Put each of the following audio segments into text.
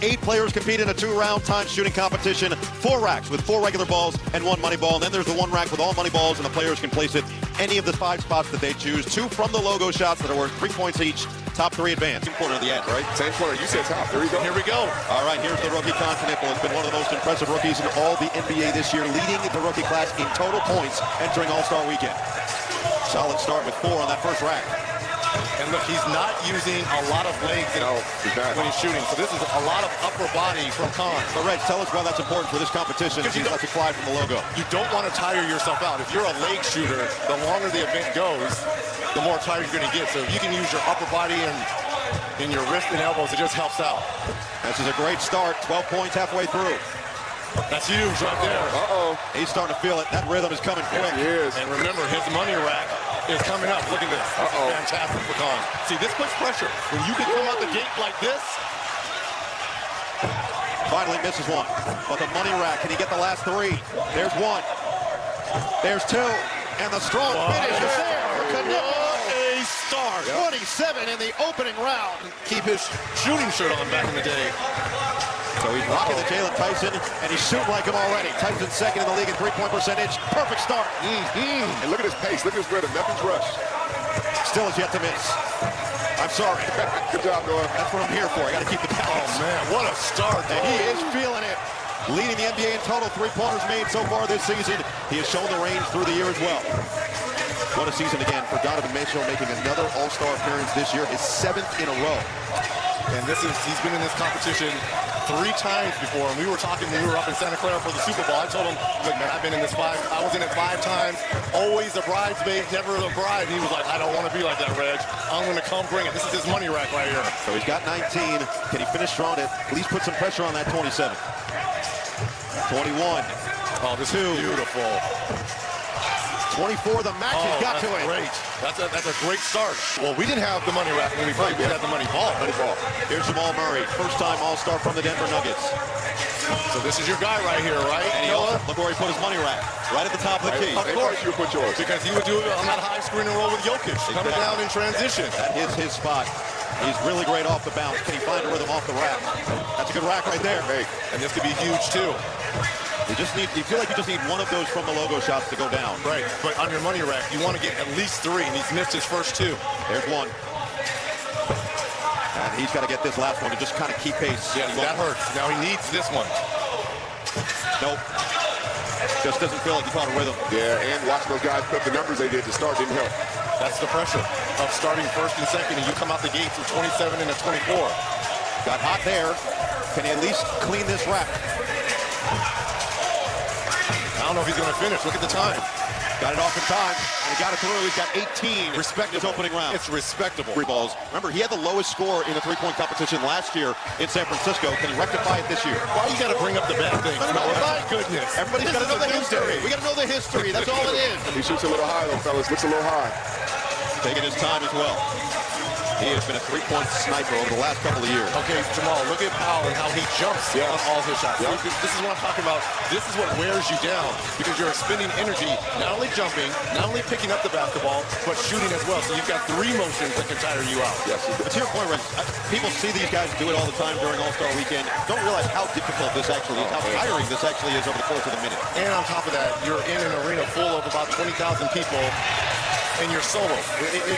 8 players compete in a 2-round time shooting competition. 4 racks with 4 regular balls and 1 money ball. And then there's the 1 rack with all money balls, and the players can place it any of the 5 spots that they choose. 2 from the logo shots that are worth 3 points each. Top 3 advance. Same corner of the end, right? Same corner. You said top. Here we go. Here we go. All right, here's the rookie Kon Knueppel. Has been one of the most impressive rookies in all the NBA this year, leading the rookie class in total points entering All-Star Weekend. Solid start with 4 on that first rack. And look, he's not using a lot of legs when he's shooting. So this is a lot of upper body from Kon. But Reg, tell us why that's important for this competition as he lets it fly from the logo. You don't want to tire yourself out. If you're a leg shooter, the longer the event goes, the more tired you're going to get. So if you can use your upper body and in your wrist and elbows, it just helps out. This is a great start. 12 points halfway through. That's huge right there. He's starting to feel it. That rhythm is coming quick. He is. And remember, his money rack is coming up. Look at this. This is fantastic for Kon. See, this puts pressure. When you can come out the gate like this. Finally misses one. But the money rack, can he get the last 3? There's 1. There's 2. And the strong finish is there for Kon Knueppel. A start. 27 in the opening round. Keep his shooting shirt on back in the day. So he's rocking the Jalen Tyson, and he's shooting like him already. Tyson's second in the league in 3-point percentage. Perfect start. And look at his pace. Look at his rhythm. Nothing's rushed. Still has yet to miss. I'm sorry. Good job, Noah. That's what I'm here for. I got to keep the balance. Oh, man, what a start. And he is feeling it. Leading the NBA in total 3-pointers made so far this season. He has shown the range through the year as well. What a season again for Donovan Mitchell, making another All-Star appearance this year, his 7th in a row. And he's been in this competition 3 times before. And we were talking when we were up in Santa Clara for the Super Bowl. I told him, look, man, I've been in this 5. I was in it 5 times. Always a bridesmaid, never a bride. And he was like, I don't want to be like that, Reg. I'm going to come bring it. This is his money rack right here. So he's got 19. Can he finish strong? At least put some pressure on that 27. 21. Oh, this is beautiful. 24, the match has got to it. Great. That's a great start. Well, we didn't have the money rack when we played. We had the money ball. Here's Jamal Murray, first-time All-Star from the Denver Nuggets. So this is your guy right here, right? And look where he put his money rack, right at the top of the key. Of course you put yours. Because he would do it on that high screen and roll with Jokic, coming down in transition. That is his spot. He's really great off the bounce. Can he find a rhythm off the rack? That's a good rack right there. And this could be huge, too. You feel like you just need one of those from the logo shots to go down. Right, but on your money rack, you want to get at least 3, and he's missed his first 2. There's 1. And he's got to get this last one to just kind of keep pace. Yeah, that hurts. Now he needs this one. Nope. Just doesn't feel like he caught a rhythm. Yeah, and watching those guys put the numbers they did to start didn't help. That's the pressure of starting first and second, and you come out the gates with 27 and a 24. Got hot there. Can he at least clean this rack? I don't know if he's going to finish. Look at the time. Got it off in time, and he got it through. He's got 18. Respect his opening round. It's respectable. 3 balls. Remember, he had the lowest score in the 3-point competition last year in San Francisco. Can he rectify it this year? Why you got to bring up the bad things? No, my goodness. Everybody's got to know the history. We got to know the history. That's all it is. He shoots a little high, though, fellas. Looks a little high. Taking his time as well. He has been a 3-point sniper over the last couple of years. Okay, Jamal, look at Powell and how he jumps on all his shots. Yeah. This is what I'm talking about. This is what wears you down because you're expending energy, not only jumping, not only picking up the basketball, but shooting as well. So you've got 3 motions that can tire you out. Yes. But to your point, Reg, people see these guys do it all the time during All-Star Weekend. Don't realize how difficult this actually is, how tiring this actually is over the course of the minute. And on top of that, you're in an arena full of about 20,000 people. And you're solo.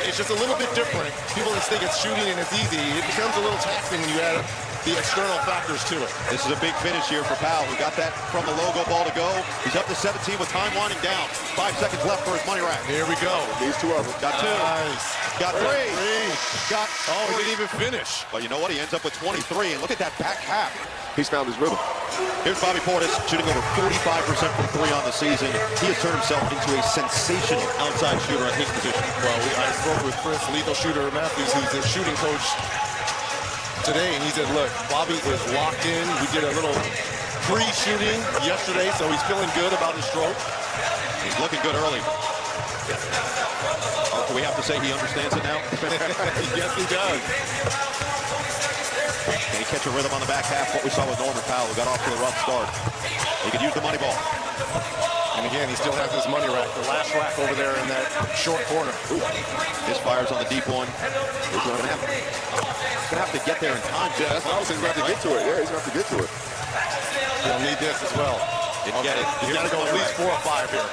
It's just a little bit different. People just think it's shooting and it's easy. It becomes a little taxing when you add the external factors to it. This is a big finish here for Powell. We got that from the logo ball to go. He's up to 17 with time winding down. 5 seconds left for his money rack. Here we go. These 2 of them. Got 2. Nice. Got 3. Got he didn't even finish. But you know what? He ends up with 23. And look at that back half. He's found his rhythm. Here's Bobby Portis shooting over 45% from 3 on the season. He has turned himself into a sensational outside shooter at his position. Well, I spoke with Chris, lethal shooter Matthews, who's the shooting coach today, and he said, look, Bobby is locked in. We did a little pre-shooting yesterday, so he's feeling good about his stroke. He's looking good early. Oh, do we have to say he understands it now? Yes, he does. Can he catch a rhythm on the back half? What we saw with Norman Powell, who got off to a rough start. He could use the money ball. And again, he still has his money rack, the last rack over there in that short corner. Ooh. His fire's on the deep one. He's going to have to get there in time. Yeah, that's what I was saying. He's going to have to get to it. Yeah, he's going to have to get to it. He'll need this as well. Didn't get it. He's got to go at least 4 or 5 here.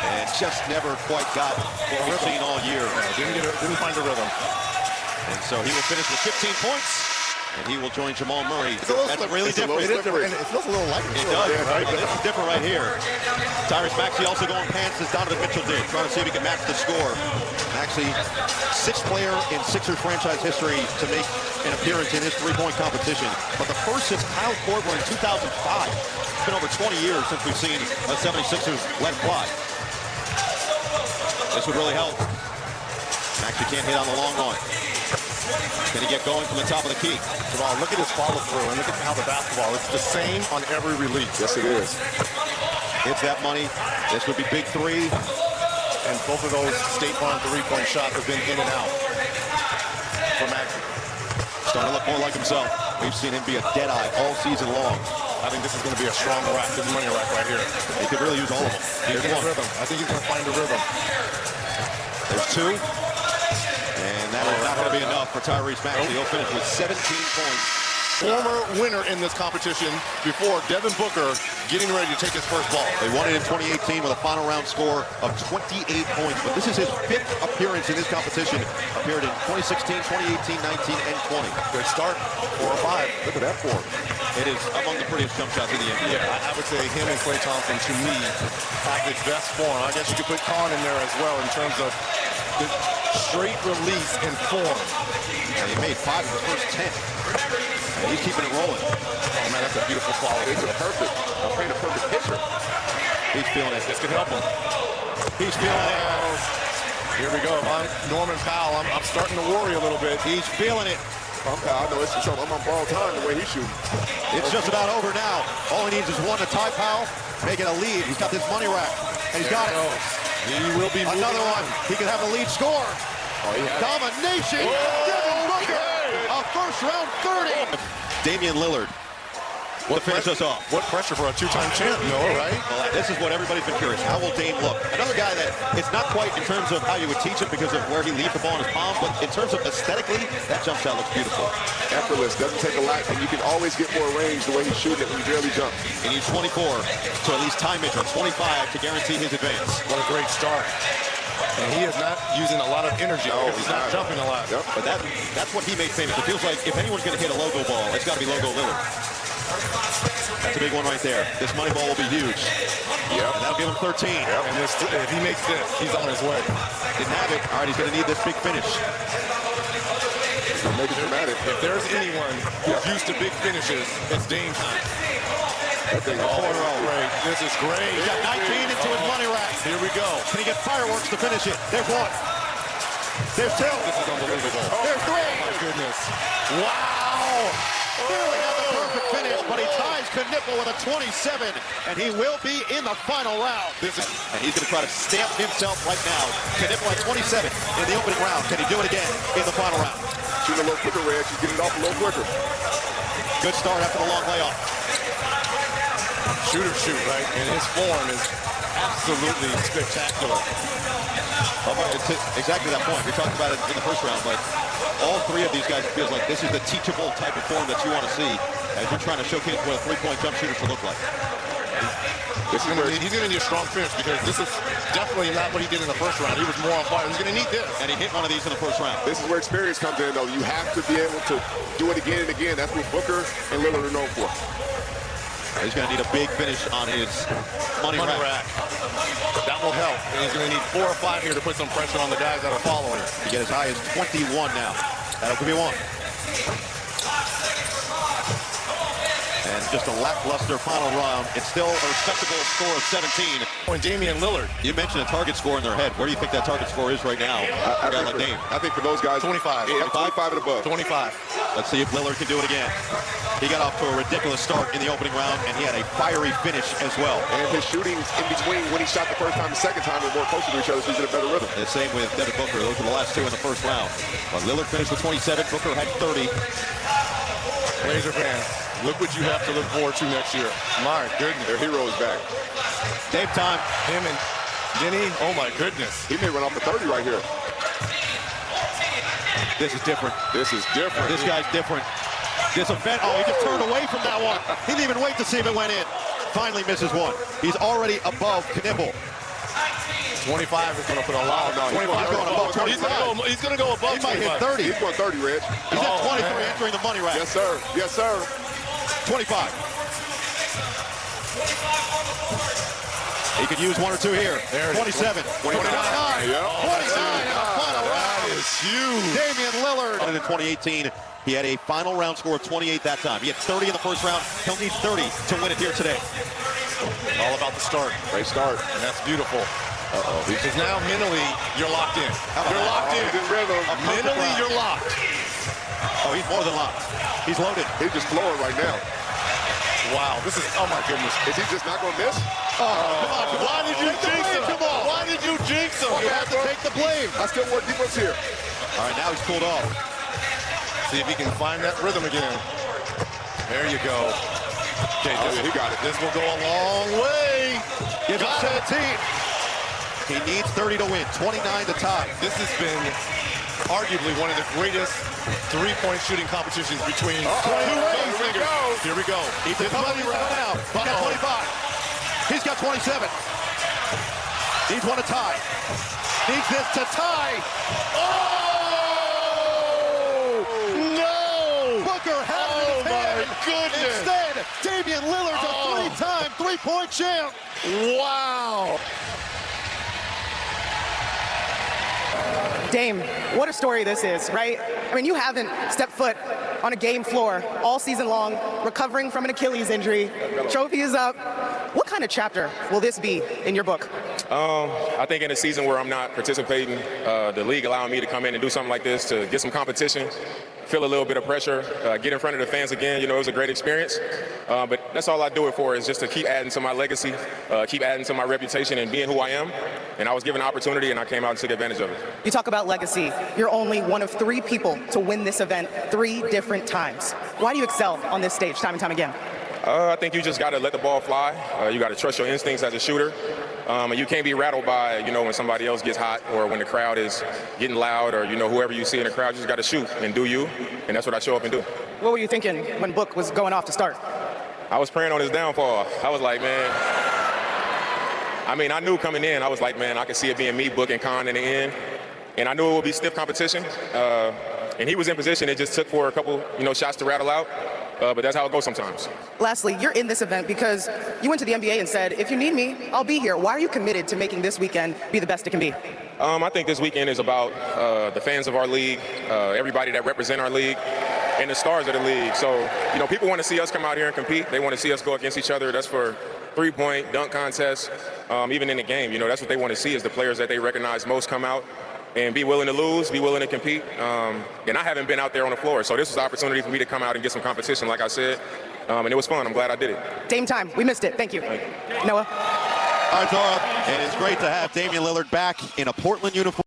And just never quite got what we've seen all year. Didn't find the rhythm. And so he will finish with 15 points. And he will join Jamal Murray. That's really different. It feels a little light. It does, right? But this is different right here. Tyrese Maxey also going pants as Donovan Mitchell did, trying to see if he can match the score. Maxey, 6th player in Sixers franchise history to make an appearance in this three-point competition. But the first since Kyle Korver in 2005. It's been over 20 years since we've seen a 76ers let fly. This would really help. Maxey can't hit on the long one. Can he get going from the top of the key? Jamal, look at his follow-through and look at how the basketball, it's the same on every release. Yes, it is. Hits that money. This would be big 3. And both of those State Farm three-point shots have been in and out for Maxey. Starting to look more like himself. We've seen him be a dead-eye all season long. I think this is going to be a strong rack, this money rack right here. He could really use all of them. Here's one. Rhythm. I think he's going to find the rhythm. There's 2. And that is not going to be enough for Tyrese Maxey. He'll finish with 17 points. Former winner in this competition before, Devin Booker, getting ready to take his first ball. They won it in 2018 with a final round score of 28 points. But this is his 5th appearance in this competition. Appeared in 2016, 2018, 19, and 20. Good start. 4 or 5. Look at that form. It is among the prettiest jump shots in the NBA. Yeah, I would say him and Klay Thompson, to me, have the best form. I guess you could put Kon in there as well in terms of the straight release and form. And he made 5 of his first 10. And he's keeping it rolling. Oh, man, that's a beautiful follow. It's a perfect. I'm playing a perfect picture. He's feeling it. This could help him. He's feeling it. Here we go. If I'm Norman Powell, I'm starting to worry a little bit. He's feeling it. I know it's just I'm on ball time the way he's shooting. It's just about over now. All he needs is one to tie Powell, make it a lead. He's got this money rack, and he's got it. He will be another one. He can have the lead score. Domination. Devin Booker. A first-round 30. Damian Lillard. To finish us off. What pressure for a 2-time champ, Noah, right? Well, this is what everybody's been curious. How will Dame look? Another guy that it's not quite in terms of how you would teach it because of where he leaves the ball in his palm, but in terms of aesthetically, that jump shot looks beautiful. Effortless, doesn't take a lot, and you can always get more range the way he's shooting it when he barely jumps. He needs 24 to at least tie Mitchell, 25 to guarantee his advance. What a great start. And he is not using a lot of energy because he's not jumping a lot. Yep. But that's what he made famous. It feels like if anyone's going to hit a logo ball, it's got to be Logo Lillard. That's a big one right there. This money ball will be huge. Yep. And that'll give him 13. Yep. And if he makes this, he's on his way. Didn't have it. All right, he's going to need this big finish. Make it dramatic. If there's anyone who's used to big finishes, it's Dame time. Great. This is great. He's got 19 into his money rack. Here we go. Can he get fireworks to finish it? There's 1. There's 2. This is unbelievable. There's 3. Oh, my goodness. Wow. Barely got the perfect finish, but he ties Kon Knueppel with a 27, and he will be in the final round. And he's going to try to stamp himself right now. Kon Knueppel at 27 in the opening round. Can he do it again in the final round? Shooting a little quicker, Reg. He's getting it off a little quicker. Good start after the long layoff. Shooter shoot, right? And his form is absolutely spectacular. Exactly that point. We talked about it in the first round, but all 3 of these guys feels like this is the teachable type of form that you want to see as you're trying to showcase what a 3-point jump shooter should look like. He's going to need a strong finish because this is definitely not what he did in the first round. He was more on fire. He's going to need this. And he hit one of these in the first round. This is where experience comes in, though. You have to be able to do it again and again. That's what Booker and Lillard are known for. He's going to need a big finish on his money rack. That will help. And he's going to need 4 or 5 here to put some pressure on the guys that are following. To get as high as 21 now. That'll be 1. And just a lackluster final round. It's still a respectable score of 17. And Damian Lillard. You mentioned a target score in their head. Where do you think that target score is right now? I think for those guys, 25. Yeah, 25 and above. 25. Let's see if Lillard can do it again. He got off to a ridiculous start in the opening round, and he had a fiery finish as well. And his shootings in between when he shot the first time and second time were more closer to each other, so he's in a better rhythm. The same with Devin Booker. Those were the last 2 in the first round. But Lillard finished with 27. Booker had 30. Blazer fans, look what you have to look forward to next year. My goodness. Their hero is back. Dave time. Him and Denny, oh my goodness. He may run off the 30 right here. This is different. This is different. This guy's different. This event, oh, he just turned away from that one. He didn't even wait to see if it went in. Finally misses one. He's already above Knueppel. 25 is going to put a lot. No, 25 going above 25. He's going to go above He might 25. hit 30. He's going 30, Reg. He's at 23 man. entering the money rack. Yes, sir. Yes, sir. 25. He could use one or two here. There it is. 27. 29. 29. Yeah. 29 and a final round. That is huge. Damian Lillard. And in 2018, he had a final round score of 28 that time. He had 30 in the first round. He'll need 30 to win it here today. All about the start. Great start. And that's beautiful. Uh-oh. Because now mentally, you're locked in. You're locked in. He's in rhythm. Mentally, you're locked. Oh, he's more than locked. He's loaded. He's just flowing right now. Wow, this is, oh my goodness. Is he just not going to miss? Come on. Why did you jinx him? Come on. Why did you jinx him? You have to take the blame. I still want defense here. All right, now he's pulled off. See if he can find that rhythm again. There you go. Okay, He got it. This will go a long way. Gives him 17. He needs 30 to win, 29 to tie. This has been arguably one of the greatest three-point shooting competitions between two singers. Here we go. He's a couple now. He's got 25. He's got 27. Needs one to tie. Needs this to tie. Oh! No! Booker has it in his hand. Goodness! Instead, Damian Lillard's a three-time three-point champ. Wow! Dame, what a story this is, right? I mean, you haven't stepped foot on a game floor all season long, recovering from an Achilles injury. Trophy is up. What kind of chapter will this be in your book? I think in a season where I'm not participating, the league allowing me to come in and do something like this to get some competition, feel a little bit of pressure, get in front of the fans again. You know, it was a great experience. But that's all I do it for, is just to keep adding to my legacy, keep adding to my reputation and being who I am. And I was given an opportunity, and I came out and took advantage of it. You talk about legacy. You're only one of 3 people to win this event 3 different times. Why do you excel on this stage time and time again? I think you just got to let the ball fly. You got to trust your instincts as a shooter. And you can't be rattled by, you know, when somebody else gets hot or when the crowd is getting loud or, you know, whoever you see in the crowd. You just got to shoot and do you. And that's what I show up and do. What were you thinking when Book was going off to start? I was praying on his downfall. I was like, man, I mean, I knew coming in, I was like, man, I could see it being me, Book, and Kon in the end. And I knew it would be stiff competition. And he was in position. It just took for a couple, you know, shots to rattle out. But that's how it goes sometimes. Lastly, you're in this event because you went to the NBA and said, if you need me, I'll be here. Why are you committed to making this weekend be the best it can be? I think this weekend is about the fans of our league, everybody that represent our league, and the stars of the league. So, you know, people want to see us come out here and compete. They want to see us go against each other. That's for three-point, dunk contests, even in the game. You know, that's what they want to see, is the players that they recognize most come out and be willing to lose, be willing to compete. And I haven't been out there on the floor, so this was an opportunity for me to come out and get some competition, like I said. And it was fun. I'm glad I did it. Dame time. We missed it. Thank you. Noah. All right, Zora, and it's great to have Damian Lillard back in a Portland uniform.